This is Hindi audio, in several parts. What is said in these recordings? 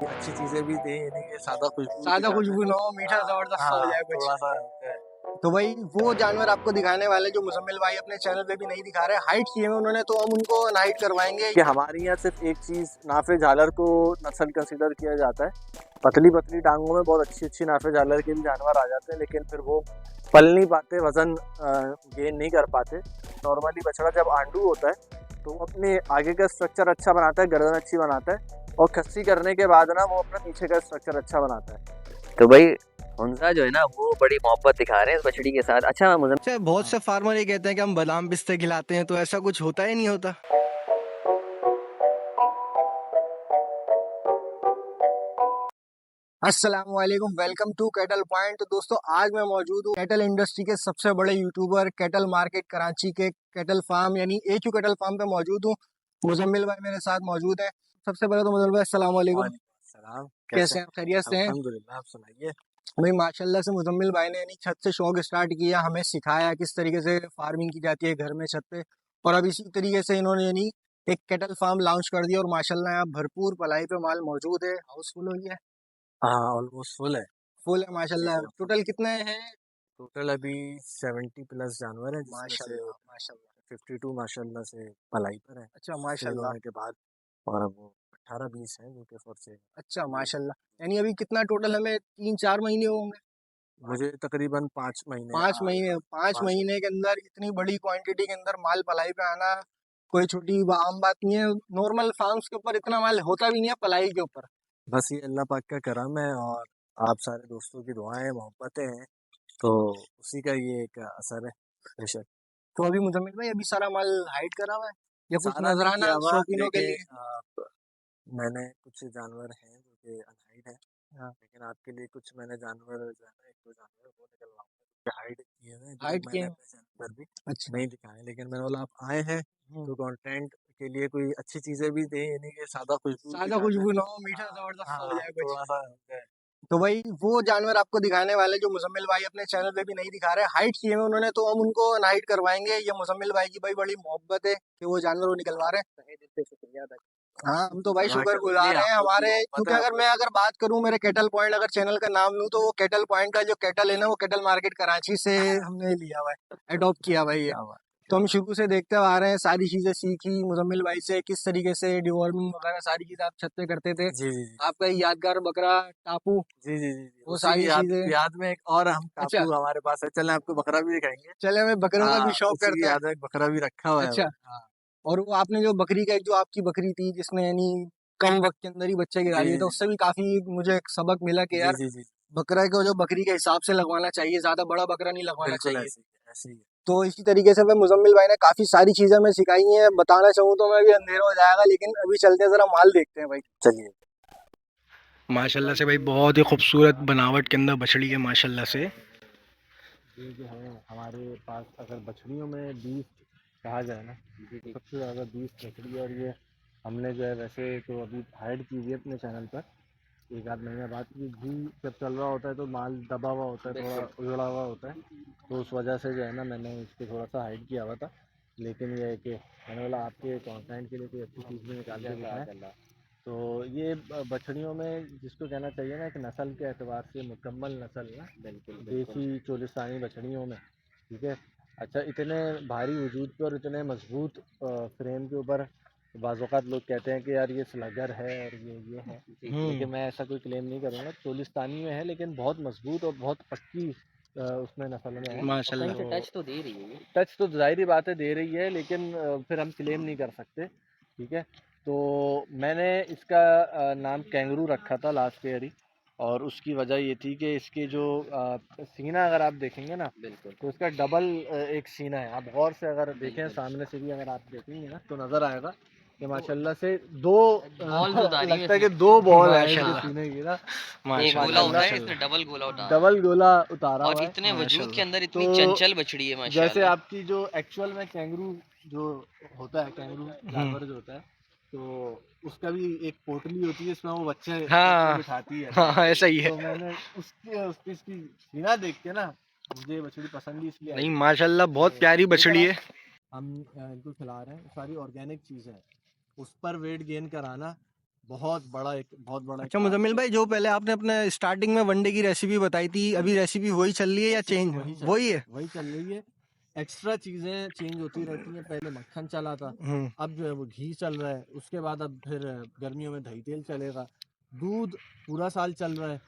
अच्छी चीजें भी दें, ये नहीं कि सादा सादा खुशबू ना हो, मीठा जबरदस्त हो जाए कुछ। थोड़ा सा तो भाई वो जानवर आपको दिखाने वाले जो मुजम्मिल भाई अपने चैनल पे भी नहीं दिखा रहे, हाइट किए हैं उन्होंने, तो हम उनको अनहाइट करवाएंगे। कि हमारे यहाँ सिर्फ एक चीज नाफे झालर को नस्ल कंसीडर किया जाता है। पतली पतली टांगों में बहुत अच्छी अच्छी नाफे झालर के भी जानवर आ जाते हैं, लेकिन फिर वो पल नहीं पाते, वजन गेन नहीं कर पाते। नॉर्मली बछड़ा जब आंडू होता है तो वो अपने आगे का स्ट्रक्चर अच्छा बनाता है, गर्दन अच्छी बनाता है, और खस्सी करने के बाद ना वो अपना पीछे का स्ट्रक्चर अच्छा बनाता है। तो भाई हुंजा जो है ना वो बड़ी मोहब्बत दिखा रहे हैं इस बछड़ी के साथ। अच्छा अच्छा, बहुत से फार्मर ये कहते हैं कि हम बादाम पिस्ते खिलाते हैं, तो ऐसा कुछ होता ही नहीं होता। अस्सलाम वालेकुम, वेलकम टू कैटल पॉइंट। तो दोस्तों आज मैं मौजूद हूँ कैटल इंडस्ट्री के सबसे बड़े यूट्यूबर कैटल मार्केट कराची के कैटल फार्म यानी AQ कैटल फार्म पे मौजूद हूँ। मुजम्मिल भाई मेरे साथ मौजूद है। सबसे पहले तो मुजम्मिल भाई अस्सलाम वालेकुम, सलाम, कैसे हैं, खैरियत से हैं? अल्हम्दुलिल्लाह, आप सुनाइए। भाई माशाल्लाह से मुजम्मिल भाई ने यानी छत से शौक स्टार्ट किया, हमें सिखाया किस तरीके से फार्मिंग की जाती है घर में छत पे, और अब इसी तरीके से इन्होंने यानी एक कैटल फार्म लॉन्च कर दिया, और माशाल्लाह यहाँ भरपूर पलाई पे माल मौजूद है, हाउसफुल हो गया है। हाँ, ऑलमोस्ट फुल है। फुल है माशाल्लाह। टोटल कितने हैं? टोटल अभी 70 प्लस जानवर हैं, जिसमें से माशाल्लाह माशाल्लाह। 52 माशाल्लाह से पलाई पर है अच्छा सेल माशाल्लाह। होने के बाद, और अब वो 18-20 हैं जो कि फॉर सेल। अच्छा माशाल्लाह, यानी अभी कितना टोटल हमें 3-4 महीने होंगे? मुझे तकरीबन 5 महीने 5 महीने, 5 महीने के अंदर इतनी बड़ी क्वांटिटी के अंदर माल पलाई पे आना कोई छोटी आम बात नहीं है। नॉर्मल फार्म्स के ऊपर इतना माल होता भी नहीं है पलाई के ऊपर। बस ये अल्लाह पाक का करम है, और आप सारे दोस्तों की दुआएं मोहब्बतें हैं, तो उसी का ये एक असर है बेशक। तो अभी मुजम्मिल भाई अभी सारा माल हाइड करा हुआ है या कुछ सारा नहीं नजराना किया हुआ, शौकीनों के लिए? देखें मैंने कुछ जानवर हैं जो कि अनहाइड हैं, हाँ, लेकिन आपके लिए कुछ मैंने जानवर जो है ना, एक दो जानवर वो निकलवाऊंगा जो हाइड किए हुए हैं, जो हाइड मैंने के। अपने चैनल पर भी अच्छा। नहीं दिखाए। लेकिन मैंने बोला आप आए हैं तो कंटेंट के लिए कोई अच्छी चीजें भी दें, ये नहीं कि सादा खुशबू सादा दिखा दें। खुशबू ना हो, मीठा हाँ जबरदस्त हो हाँ, जाए कुछ। थोड़ा सा है। तो भाई वो जानवर आपको दिखाने वाले जो मुजम्मिल भाई अपने चैनल पे भी नहीं दिखा रहे, हाइट किए हुए उन्होंने, तो हम उनको अनहाइट करवाएंगे। ये मुजम्मिल भाई की भाई बड़ी मोहब्बत है कि वो जानवर वो निकलवा रहे हैं। शुक्रिया अदा हाँ, हम तो भाई शुक्र नहीं, गुजार हैं आप लोग की हमारे, मोहब्बत क्योंकि है, अगर आप मैं लोग अगर बात करूं मेरे कैटल पॉइंट अगर चैनल का नाम लूं, तो वो कैटल पॉइंट का जो कैटल है ना, वो कैटल मार्केट कराची से हमने लिया हुआ है, अडॉप्ट किया भाई ये। क्या बात तो क्या हम बात। शुरू से देखते आ रहे हैं, सारी चीजें सीखी मुजम्मिल भाई से, किस तरीके से डिवॉल्विंग वगैरह सारी चीजें आप छत पे करते थे। जी जी जी आपका ये यादगार बकरा टापू, जी जी जी जी, वो उसी सारी की याद चीजें। याद में एक और हम अच्छा, टापू हमारे पास है, चलें आपको बकरा भी दिखाएंगे। चले हमें बकरों का भी हाँ, शौक उसी की करता है। याद में एक बकरा भी रखा हुआ है अच्छा, भाई। हाँ और वो आपने जो बकरी का एक जो आपकी बकरी थी जिसने यानी कम वक्त के अंदर ही बच्चे गिरा जी दिए, जी तो उससे भी काफी मुझे एक सबक मिला कि जी यार जी जी, बकरा को जो बकरी के हिसाब से लगवाना चाहिए, ज्यादा बड़ा बकरा नहीं लगवाना बिल्कुल चाहिए। ऐसे ही है, ऐसे ही है। तो इसी तरीके से मैं मुजम्मिल भाई ने काफी सारी चीजें हमें सिखाई हैं, बताना चाहूँ तो मैं भी अंधेरा हो जाएगा, लेकिन अभी चलते हैं जरा माल देखते हैं भाई। चलिए। माशाल्लाह से भाई बहुत ही खूबसूरत बनावट के अंदर बछड़ी है माशाल्लाह से। ये जो है हमारे पास अगर बछड़ियों में 20 कहा जाए ना, सबसे ज़्यादा 20 बछड़ी है, और ये हमने जो है वैसे तो अभी हाइड की हुई है अपने चैनल पर। एक आध महीने बाद की घी जब चल रहा होता है तो माल दबा हुआ होता है, थोड़ा उजड़ा हुआ होता है, तो उस वजह से जो है ना मैंने इसको थोड़ा सा हाइड किया हुआ था। लेकिन ये है कि मैंने बोला आपके कंटेंट के लिए कोई अच्छी चीज़ भी निकाल के दिखाएं। तो ये बछड़ियों में जिसको कहना चाहिए ना, एक नस्ल के एतबार से मुकम्मल नस्ल है, बिल्कुल देसी चोलिस्तानी बछड़ियों में। ठीक है। अच्छा, इतने भारी वजूद पर इतने मजबूत फ्रेम के ऊपर बाज़-औक़ात लोग कहते हैं कि यार ये स्लगर है और ये है, लेकिन मैं ऐसा कोई क्लेम नहीं करूँगा। चोलिस्तानी में है लेकिन बहुत मजबूत और बहुत पक्की उसमें नस्ल में है। माशाल्लाह। कहीं से टच तो दे रही है। टच तो ज़ाहिर-सी बात है दे रही है, लेकिन फिर हम क्लेम नहीं कर सकते। ठीक है। तो मैंने इसका नाम कैंगरू रखा था लास्ट ईयर ही, और उसकी वजह ये थी कि इसके जो सीना अगर आप देखेंगे ना, बिल्कुल तो इसका डबल एक सीना है। आप गौर से अगर देखें सामने से भी अगर आप देखेंगे ना, तो नज़र आएगा कि माशाल्लाह से दो बॉल जो उतारी लगता है कि दो बॉल है इसके माशाल्लाह सीने की ना। एक गोला होता है, माशाल्लाह इसमें डबल गोला उतारा है। डबल गोला उतारा और हुआ है। इतने वजूद के अंदर तो इतनी चंचल बछड़ी है जैसे माशाल्लाह। आपकी जो एक्चुअल में कैंगरू जो होता है, कैंगरू जानवर जो होता है, तो उसका भी एक पोटली होती है, इसमें वो बच्चे हाँ बिठाती है। हाँ, ऐसा ही है। तो मैंने उसकी इसकी सीना देख के ना, मुझे ये बछड़ी पसंद ही इसलिए आई नहीं माशाल्लाह बहुत प्यारी बछड़ी है। हम इनको खिला रहे हैं, सारी ऑर्गेनिक चीज़ें हैं। उस पर वेट गेन कराना बहुत बड़ा एक अच्छा मुजम्मिल भाई, जो पहले आपने अपने स्टार्टिंग में वनडे की रेसिपी बताई थी, अभी रेसिपी वही चल रही है या चेंज? वही है। वही चल रही है। एक्स्ट्रा चीजें चेंज होती रहती हैं। पहले मक्खन चला था, अब जो है वो घी चल रहा है। उसके बाद अब फिर गर्मियों में दही तेल चलेगा। दूध पूरा साल चल रहा है,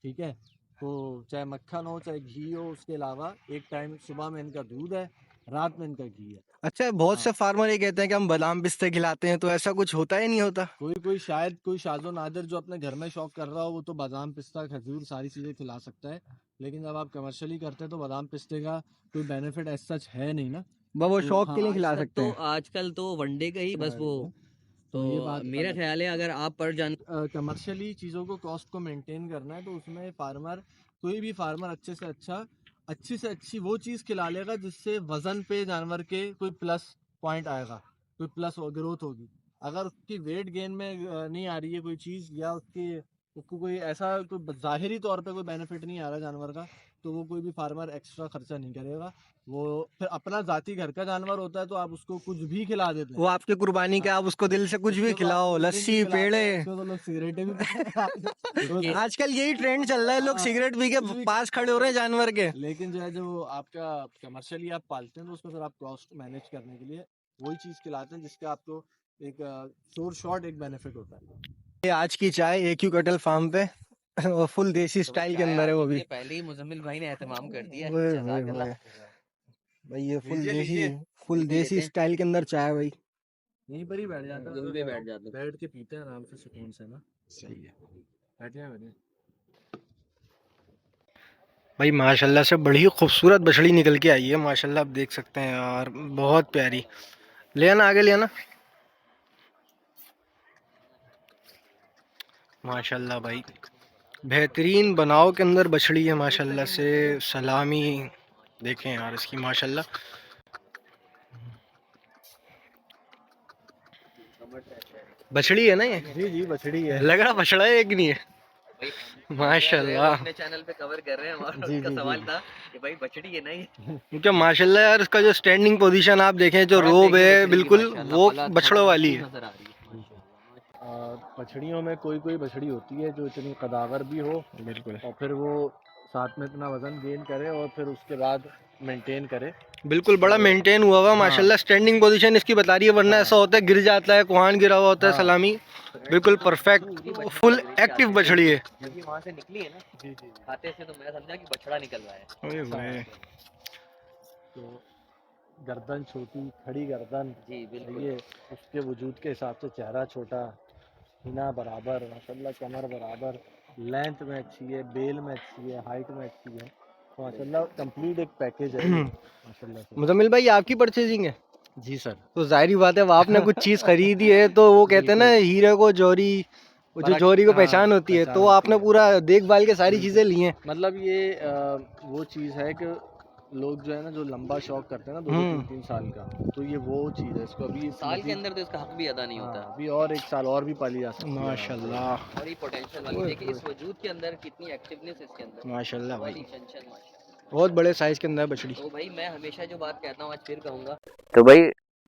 ठीक है। तो चाहे मक्खन हो चाहे घी हो, उसके अलावा एक टाइम सुबह में इनका दूध है, रात में इनका घी है। अच्छा, बहुत हाँ। से फार्मर ये कहते हैं कि हम बादाम पिस्ते खिलाते हैं, तो ऐसा कुछ होता है नहीं होता? कोई शायद कोई शाजो नादिर जो अपने घर में शौक कर रहा हो, वो तो बादाम पिस्ता खजूर सारी चीज़ें खिला सकता है। लेकिन जब आप कमर्शियली करते हैं तो बादाम पिस्ते का कोई बेनिफिट एज सच है नहीं ना। वो तो शौक हाँ, के लिए खिला सकते तो हैं। आजकल तो वनडे का ही बस वो। तो ये बात मेरा अलग है। ख्याल है अगर आप पर जान कमर्शियली चीज़ों को कॉस्ट को मेंटेन करना है तो उसमें फार्मर, कोई भी फार्मर अच्छी से अच्छी वो चीज़ खिला लेगा जिससे वजन पे जानवर के कोई प्लस पॉइंट आएगा, कोई प्लस ग्रोथ होगी। अगर उसकी वेट गेन में नहीं आ रही है कोई चीज़, या उसको कोई ऐसा कोई ज़ाहिरी तौर पे कोई बेनिफिट नहीं आ रहा जानवर का, तो वो कोई भी फार्मर एक्स्ट्रा खर्चा नहीं करेगा। वो फिर अपना जाति घर का जानवर होता है तो आप उसको कुछ भी खिला देते वो हैं। आपके कुर्बानी के, आप उसको दिल से कुछ भी उसको तो आप खिलाओ, कुछ भी लस्सी खिलाते पेड़े। हैं, उसको तो लोग सिगरेटें भी पिलाते हैं। आजकल यही ट्रेंड चल रहा है, लोग हाँ, सिगरेट पी कुछ के भी पास खड़े हो रहे हैं जानवर के। लेकिन जो है जो आपका कमर्शियली आप पालते हैं तो उसमें फिर आप कॉस्ट मैनेज करने के लिए वही चीज़ खिलाते हैं जिसका आपको एक शोर शॉर्ट एक बेनिफिट होता है। ये आज की चाय AQ कैटल फार्म पे और फुल देसी तो भाई स्टाइल के चाय अंदर है वो आने भी। से पहले ही मुजम्मिल भाई ने एहतमाम कर दिया है। ओए ओए जज़ाकल्लाह। ओए, भाई ये लीजिए लीजिए, फुल यहीं पे देसी लेते हैं, स्टाइल के अंदर चाय भाई। यहीं पर ही बैठ जाते हैं, यहीं पे बैठ जाते हैं। बैठ के पीते हैं आराम से सुकून से ना। सही है, बैठिए बैठिए। भाई माशाल्लाह से बड़ी खूबसूरत बछड़ी निकल के आई है माशाल्लाह, आप देख सकते हैं यार, बहुत प्यारी। ले आना, आगे ले आना। माशाल्लाह भाई, बेहतरीन बनाव के अंदर बछड़ी है माशाल्लाह से। सलामी देखें यार इसकी माशाल्लाह। बछड़ी है ना ये? जी जी, बछड़ी है। लग रहा बछड़ा है, एक नहीं है। भाई माशाल्लाह। अपने चैनल पे कवर कर रहे हैं, हमारा जी उसका जी सवाल जी। था कि भाई बछड़ी है नहीं। क्योंकि माशाल्लाह यार, इसका जो स्टैंडिंग पोजीशन आप देखें, जो और रोब देखिए है बछड़ी की बिल्कुल माशाल्लाह वो पला बछड़ों थोड़ा वाली है। नजर आ रही है माशाल्लाह। बछड़ियों में कोई बछड़ी होती है जो इतनी कदावर भी हो, बिल्कुल और फिर वो साथ में इतना वजन गेन करे और फिर उसके बाद मेंटेन करे। बिल्कुल, बड़ा तो मेंटेन हुआ हुआ हाँ माशाल्लाह। स्टैंडिंग पोजीशन इसकी बता रही है, वरना हाँ ऐसा होता है गिर जाता है, कुहान गिरा हुआ होता है। हाँ सलामी बिल्कुल परफेक्ट फुल एक्टिव बछड़ी है। जब ये वहाँ से निकली है ना जी जी जी। खाते से, तो मैं समझा कि बछड़ा निकल रहा है। ओए होए। तो गर्दन छोटी, खड़ी गर्दन, जी बिल्कुल। ये उसके वजूद के हिसाब से चेहरा छोटा, सीना बराबर, माशाल्लाह कमर बराबर, लेंथ में अच्छी है, बेल में अच्छी है, हाइट में अच्छी है। तो माशाल्लाह कंप्लीट एक पैकेज है ये, माशाल्लाह से। मुजम्मिल भाई, आपकी परचेजिंग है जी सर। तो जाहिर बात है, अब आपने कुछ चीज़ खरीदी है तो वो कहते हैं ना, बिल्कुल। हीरे को जौहरी, वो जो परख, जौहरी को हाँ, पहचान होती है, पहचान तो होती आपने है। पूरा देखभाल के सारी बिल्कुल। चीज़ें ली हैं। मतलब ये वो चीज़ है कि लोग जो है ना, जो लंबा शौक करते हैं ना, 2-2 हम्म 3-3 साल का, तो ये वो चीज़ है। इसको अभी साल के मज़ीद, अंदर तो इसका हक भी अदा नहीं हाँ, होता। अभी और 1 साल और भी पाली जा सकती है आराम से। माशाल्लाह और ये पोटेंशियल वाली ओए देखिए होए। इस वजूद के अंदर कितनी एक्टिवनेस इसके अंदर। माशाल्लाह भाई, वाली चंचल माशाल्लाह। बहुत बड़े साइज के अंदर बछड़ी। तो भाई मैं हमेशा जो बात कहता हूँ आज फिर कहूँगा, तो भाई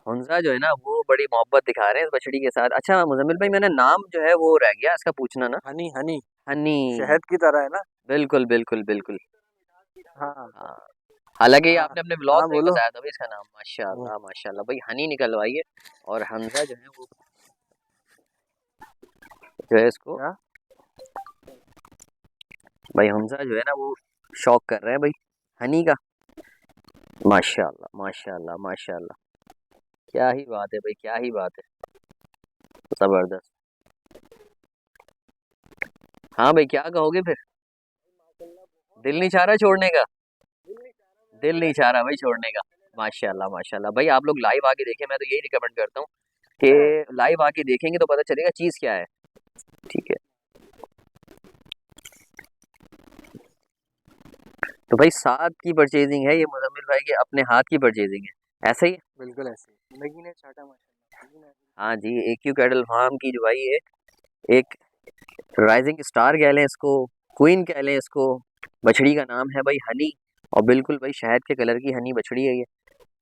हुंजा जो है ना वो बड़ी मोहब्बत दिखा रहे हैं इस बछड़ी के साथ। अच्छा मुजम्मिल भाई, मैंने नाम जो है वो रह गया इसका पूछना ना। हनी हनी, हनी। शहद की तरह है ना। बिल्कुल बिल्कुल बिल्कुल। हाँ हाँ, हालांकि ये हाँ आपने अपने हाँ, ब्लॉग में ही बोलो। बताया था भाई इसका नाम। माशाल्लाह माशाल्लाह भाई, हनी निकलवाई है। और हमजा जो है वो जो है इसको, क्या? भाई हमजा जो है ना वो शौक कर रहे हैं भाई हनी का। माशाल्लाह माशाल्लाह माशाल्लाह, क्या ही बात है भाई, क्या ही बात है, जबरदस्त। हाँ भाई, क्या कहोगे फिर? दिल नहीं चाह रहा छोड़ने का? दिल नहीं चाह रहा भाई छोड़ने का। माशाल्लाह माशाल्लाह भाई, आप लोग लाइव आके देखें, मैं तो यही रिकमेंड करता हूँ कि लाइव आके देखेंगे तो पता चलेगा चीज़ क्या है। ठीक है, तो भाई साथ की परचेजिंग है ये, मुजम्मिल भाई के अपने हाथ की परचेजिंग है, ऐसे ही। बिल्कुल ऐसे ही जिंदगी ने चाटा माशाल्लाह। हाँ जी, AQ कैटल फार्म की जो भाई है एक राइजिंग स्टार कह लें इसको, क्वीन कह लें इसको, बछड़ी का नाम है भाई हनी। और बिल्कुल भाई शहद के कलर की हनी बछड़ी है ये।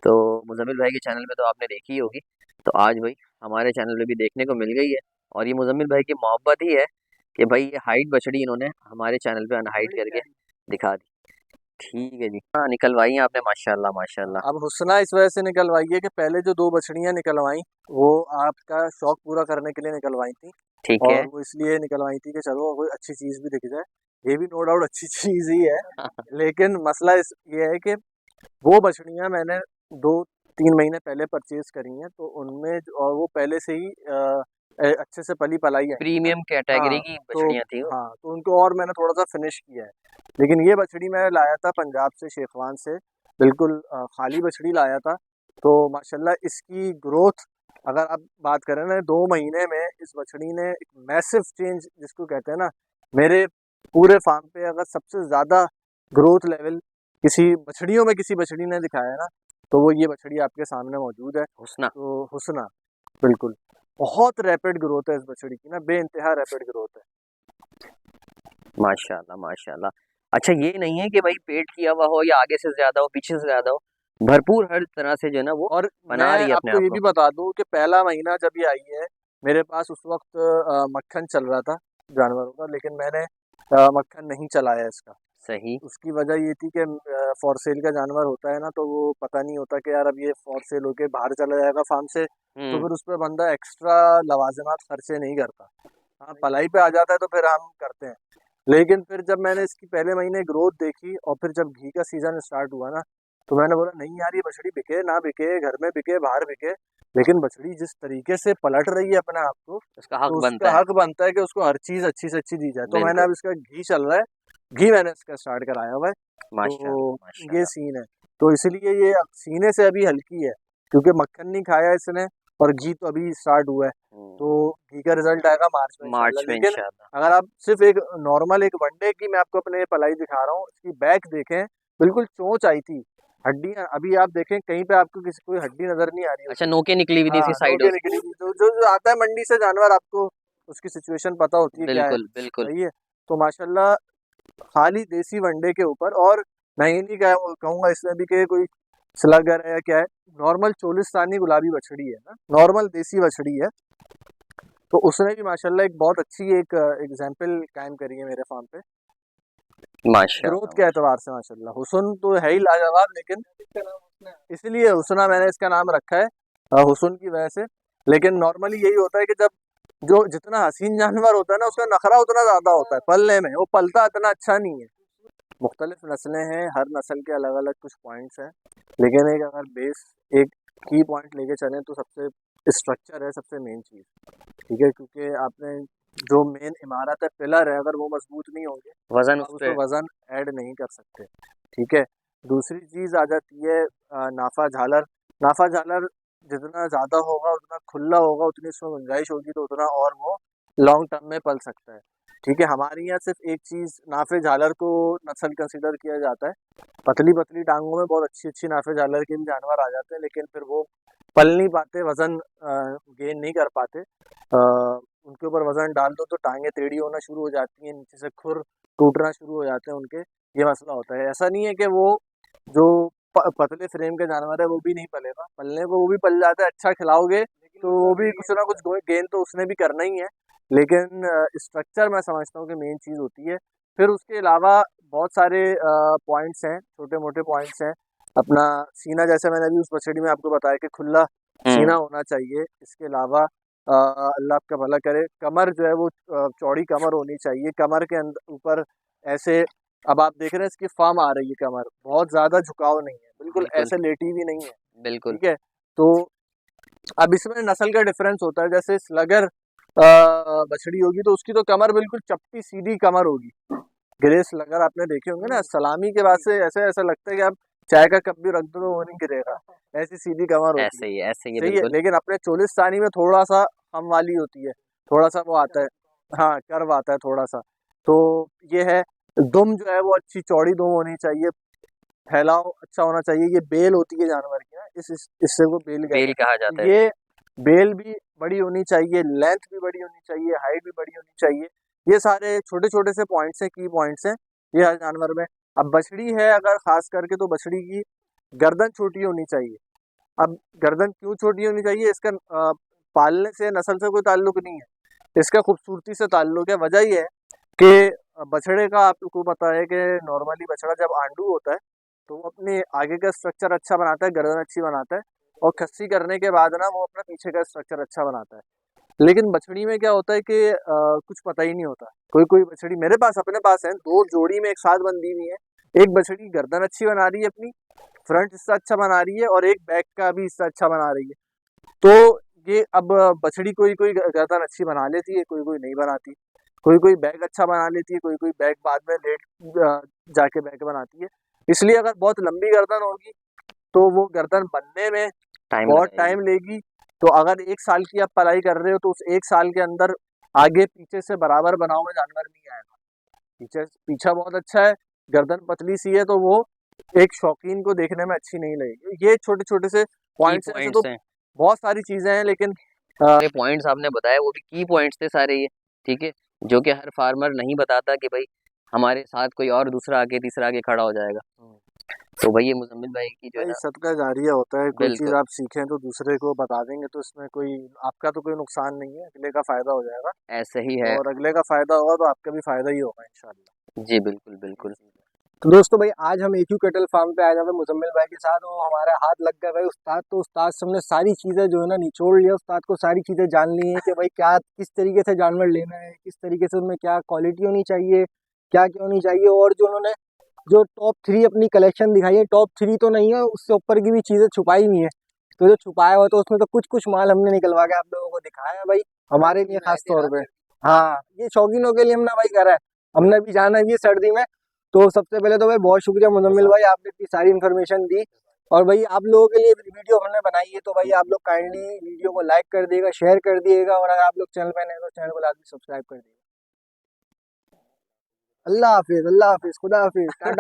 तो मुजम्मिल भाई के चैनल में तो आपने देखी ही होगी, तो आज भाई हमारे चैनल पे भी देखने को मिल गई है। और ये मुजम्मिल भाई की मोहब्बत ही है कि भाई ये हाइट बछड़ी इन्होंने हमारे चैनल पे अनहाइट करके दिखा दी। ठीक है जी, हाँ निकलवाई हैं आपने, माशाल्लाह माशाल्लाह। अब हुस्ना इस वजह से निकलवाई है कि पहले जो 2 बछड़ियां निकलवाई वो आपका शौक पूरा करने के लिए निकलवाई थी, ठीक है। और वो इसलिए निकलवाई थी कि चलो कोई अच्छी चीज भी दिख जाए। ये भी नो डाउट अच्छी चीज ही है, लेकिन मसला ये है कि वो बछड़ियां मैंने 2-3 महीने पहले परचेज करी हैं, तो उनमें और वो पहले से ही अच्छे से पली पलाई आई है ना। प्रीमियम कैटेगरी हाँ, की तो बछड़ियाँ थी वो। हाँ, तो उनको और मैंने थोड़ा सा फिनिश किया है। लेकिन ये बछड़ी मैं लाया था पंजाब से, शेखवान से, बिल्कुल खाली बछड़ी लाया था। तो माशाल्लाह इसकी ग्रोथ, अगर आप बात करें ना, 2 महीने में इस बछड़ी ने एक मैसिव चेंज जिसको कहते हैं ना, मेरे पूरे फार्म पे अगर सबसे ज़्यादा ग्रोथ लेवल किसी बछड़ियों में किसी बछड़ी ने दिखाया है ना, तो वो ये बछड़ी आपके सामने मौजूद है। हुस्ना। तो हुस्ना, बिल्कुल बहुत रैपिड ग्रोथ है इस बछड़ी की ना, बेइंतहा रैपिड ग्रोथ है। माशाल्लाह माशाल्लाह। अच्छा ये नहीं है कि भाई पेट किया हुआ हो या आगे से ज्यादा हो पीछे से ज्यादा हो, भरपूर हर तरह से जो है ना वो और मैं बना रही है अपने आपको आप ये को। भी बता दूं कि पहला महीना जब ये आई है, मेरे पास उस वक्त मक्खन चल रहा था जानवरों का, लेकिन मैंने मक्खन नहीं चलाया इसका। सही। उसकी वजह ये थी कि फॉर सेल का जानवर होता है ना, तो वो पता नहीं होता कि यार अब ये फॉर सेल होके बाहर चला जाएगा फार्म से, तो हम्म। फिर उस पर बंदा एक्स्ट्रा लवाजमात खर्चे नहीं करता। हाँ, पलाई पे आ जाता है तो फिर हम करते हैं। लेकिन फिर जब मैंने इसकी पहले महीने ग्रोथ देखी और फिर जब घी का सीजन स्टार्ट हुआ ना, तो मैंने बोला नहीं यार, ये बछड़ी बिके ना बिके, घर में बिके बाहर बिके, लेकिन बछड़ी जिस तरीके से पलट रही है अपने आप को, उसका हक तो बनता उसका है। हक बनता है कि उसको हर चीज अच्छी से अच्छी दी जाए। तो मैंने बिल्कुल। अब इसका घी चल रहा है, घी मैंने इसका स्टार्ट कराया हुआ है। माशाल्लाह तो ये माशाल्लाह। सीन है, तो इसलिए ये सीने से अभी हल्की है, क्योंकि मक्खन नहीं खाया इसने और घी तो अभी स्टार्ट हुआ है। तो हम्म, घी का रिजल्ट आएगा मार्च में इंशाल्लाह। मार्च में लेकिन इंशाल्लाह। अगर आप सिर्फ एक नॉर्मल एक वनडे की मैं आपको अपने पलाई दिखा रहा हूँ, इसकी बैक देखें, बिल्कुल चोंच आई थी, हड्डियां अभी आप देखें कहीं पे आपको किसी कोई हड्डी नजर नहीं आ रही अच्छा उसकी। नोके निकली हुई थी हाँ, इसकी साइडों नोके से। निकली थी। जो आता है मंडी से जानवर, आपको उसकी सिचुएशन पता होती है क्या है, बिल्कुल बिल्कुल। सही है। तो माशाल्लाह खाली देसी वनडे के ऊपर, और मैं ये नहीं कहूंगा इसमें भी कि कोई स्लगर है या क्या है, नॉर्मल चोलिस्तानी गुलाबी बछड़ी है ना, नॉर्मल देसी बछड़ी है। तो उसने भी माशाल्लाह एक बहुत अच्छी एक एग्जाम्पल कायम करी है मेरे फार्म पे, ग्रोथ माशाल्लाह के माशाल्लाह। एतबार से माशाल्लाह। हुसन तो है ही लाजवाब, लेकिन इसलिए हुसना मैंने इसका नाम रखा है, हुसन की वजह से। लेकिन नॉर्मली यही होता है कि जब जो जितना हसीन जानवर होता है ना, उसका नखरा उतना ज्यादा होता है पलने में, वो पलता इतना अच्छा नहीं है। मुख्तलिफ नस्लें हैं, हर नस्ल के अलग अलग कुछ पॉइंट्स हैं, लेकिन एक अगर बेस एक की पॉइंट लेके चलें तो सबसे स्ट्रक्चर है सबसे मेन चीज़, ठीक है। क्योंकि आपने जो मेन इमारत है, पिलर है, अगर वो मजबूत नहीं होंगे वजन तो आप उस उसमें पे। वजन ऐड नहीं कर सकते, ठीक है। दूसरी चीज़ आ जाती है नाफा झालर। नाफा झालर जितना ज़्यादा होगा, उतना खुला होगा, उतनी उसमें गुंजाइश होगी, तो उतना और वो लॉन्ग टर्म में पल सकता है, ठीक है। हमारे यहाँ सिर्फ एक चीज़ नाफे झालर को नस्ल कंसिडर किया जाता है, पतली पतली टांगों में बहुत अच्छी अच्छी नाफे झालर के भी जानवर आ जाते हैं, लेकिन फिर वो पल नहीं पाते, वजन गेन नहीं कर पाते। उनके ऊपर वजन डाल दो तो टांगे टेढ़ी होना शुरू हो जाती हैं, नीचे से खुर टूटना शुरू हो जाते हैं उनके, ये मसला होता है। ऐसा नहीं है कि वो जो पतले फ्रेम के जानवर है वो भी नहीं पलेगा, पलने को वो भी पल जाता है, अच्छा खिलाओगे तो वो भी कुछ ना कुछ गेन तो उसने भी करना ही है। लेकिन स्ट्रक्चर मैं समझता हूँ कि मेन चीज़ होती है। फिर उसके अलावा बहुत सारे पॉइंट्स हैं, छोटे मोटे पॉइंट्स हैं। अपना सीना, जैसे मैंने अभी उस बछड़ी में आपको बताया कि खुला सीना होना चाहिए। इसके अलावा अल्लाह आपका भला करे, कमर जो है वो चौड़ी कमर होनी चाहिए, कमर के अंदर ऊपर ऐसे, अब आप देख रहे हैं इसकी फॉर्म आ रही है, कमर बहुत ज़्यादा झुकाव नहीं है, बिल्कुल बिल्कुल ऐसे लेटी भी नहीं है, बिल्कुल। ठीक है। तो अब इसमें नस्ल का डिफरेंस होता है, जैसे स्लगर बछड़ी होगी तो उसकी तो कमर बिल्कुल चपटी सीधी कमर होगी। ग्रे स्लगर आपने देखे होंगे ना, सलामी के बाद से ऐसे ऐसा लगता है कि आप चाय का कप भी रख दो तो वो नहीं गिरेगा, ऐसी सीधी कमर होती है, ऐसे ही है सही है। बिल्कुल। लेकिन अपने चोलिस्तानी में थोड़ा सा हम वाली होती है, थोड़ा सा वो आता है, हाँ कर्व आता है थोड़ा सा। तो ये है, दुम जो है वो अच्छी चौड़ी दुम होनी चाहिए, फैलाव अच्छा होना चाहिए। ये बेल होती है जानवर की ना, इससे वो बेल कहते बेल हैं। कहा तो जाता है। ये बेल भी बड़ी होनी चाहिए, लेंथ भी बड़ी होनी चाहिए, हाइट भी बड़ी होनी चाहिए। ये सारे छोटे छोटे से पॉइंट्स हैं, की पॉइंट्स हैं ये हर जानवर में। अब बछड़ी है अगर खास करके, तो बछड़ी की गर्दन छोटी होनी चाहिए। अब गर्दन क्यों छोटी होनी चाहिए, इसका पालने से नस्ल से कोई ताल्लुक नहीं है। इसका खूबसूरती से ताल्लुक है। वजह ये है कि बछड़े का आपको पता है कि नॉर्मली बछड़ा जब आंडू होता है तो वो अपने आगे का स्ट्रक्चर अच्छा बनाता है, गर्दन अच्छी बनाता है, और खस्सी करने के बाद ना वो अपना पीछे का स्ट्रक्चर अच्छा बनाता है। लेकिन बछड़ी में क्या होता है कि कुछ पता ही नहीं होता। कोई कोई बछड़ी मेरे पास अपने पास है, 2 जोड़ी में एक साथ बंधी हुई है। एक बछड़ी गर्दन अच्छी बना रही है, अपनी फ्रंट हिस्सा अच्छा बना रही है, और एक बैक का भी हिस्सा अच्छा बना रही है। तो ये अब बछड़ी कोई कोई गर्दन अच्छी बना लेती है, कोई कोई नहीं बनाती। कोई कोई बैक अच्छा बना लेती है, कोई कोई बैक बाद में लेट जाके बैक बनाती है। इसलिए अगर बहुत लंबी गर्दन होगी तो वो गर्दन बनने में बहुत टाइम लेगी। तो अगर 1 साल की आप पलाई कर रहे हो तो उस 1 साल के अंदर आगे पीछे से बराबर बना हुआ जानवर नहीं आएगा। पीछा बहुत अच्छा है, गर्दन पतली सी है, तो वो एक शौकीन को देखने में अच्छी नहीं लगेगी। ये छोटे छोटे से पॉइंट्स हैं। ऐसे तो हैं बहुत सारी चीजें हैं, लेकिन ये पॉइंट्स आपने बताया वो भी की पॉइंट्स थे सारे ये, ठीक है, जो कि हर फार्मर नहीं बताता कि भाई हमारे साथ कोई और दूसरा आके तीसरा आके खड़ा हो जाएगा। तो भाई ये मुजम्मिल भाई की जो है भाई ना, सदका जारिया होता है। कोई चीज बिल्कुल आप सीखें तो दूसरे को बता देंगे तो इसमें कोई आपका तो कोई नुकसान नहीं है, अगले का फायदा हो जाएगा, ऐसे ही है। और अगले का फायदा होगा तो आपका भी फायदा ही होगा इंशाल्लाह। जी बिल्कुल बिल्कुल। तो दोस्तों भाई आज हम एक कैटल फार्म पे आए थे मुजम्मिल भाई के साथ, वो हमारे हाथ लग गए भाई उस्ताद। तो उस्ताद से हमने सारी चीज़ें जो है ना निचोड़ लिया, उस्ताद को सारी चीज़ें जान ली है कि भाई क्या किस तरीके से जानवर लेना है, किस तरीके से उनमें क्या क्वालिटी होनी चाहिए, क्या क्या होनी चाहिए। और जो उन्होंने जो टॉप 3 अपनी कलेक्शन दिखाई है, टॉप 3 तो नहीं है, उससे ऊपर की भी चीज़ें छुपाई हुई है। तो जो छुपाया हुआ तो उसमें तो कुछ कुछ माल हमने निकलवा के आप लोगों को दिखाया है भाई, हमारे लिए खास तौर पे। हाँ, ये शौकीनों के लिए हमने भाई करा है, हमने भी जाना है ये सर्दी में। तो सबसे पहले तो भाई बहुत शुक्रिया मुजम्मिल भाई, आपने इतनी सारी इन्फॉर्मेशन दी। और भाई आप लोगों के लिए वीडियो हमने बनाई है, तो भाई आप लोग काइंडली वीडियो को लाइक कर दिएगा, शेयर कर दिएगा, और अगर आप लोग चैनल पर नए हो तो चैनल को लाजमी सब्सक्राइब कर दिएगा। अल्लाह हाफिज, खुदा हाफिज, टाटा।